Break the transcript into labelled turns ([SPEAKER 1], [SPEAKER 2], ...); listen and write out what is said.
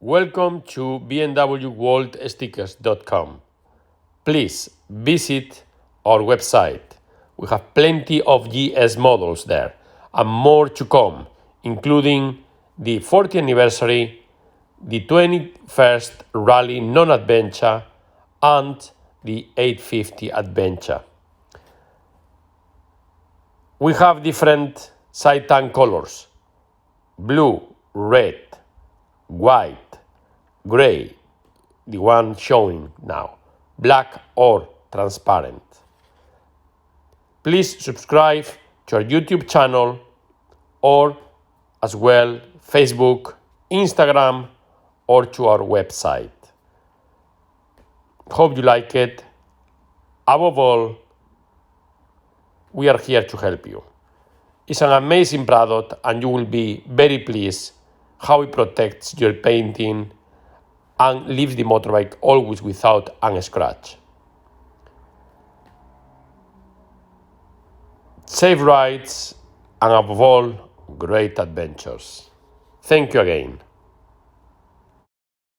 [SPEAKER 1] Welcome to BMWworldstickers.com. Please visit our website. We have plenty of GS models there and more to come, including the 40th anniversary, the 21st Rally Non-Adventure, and the 850 Adventure. We have different side tank colors: blue, red, white, gray, the one showing now, black or transparent. Please subscribe to our YouTube channel or as well Facebook, Instagram, or to our website. Hope you like it. Above all, we are here to help you. It's an amazing product and you will be very pleased how it protects your painting and leaves the motorbike always without a scratch. Safe rides and above all, great adventures. Thank you again.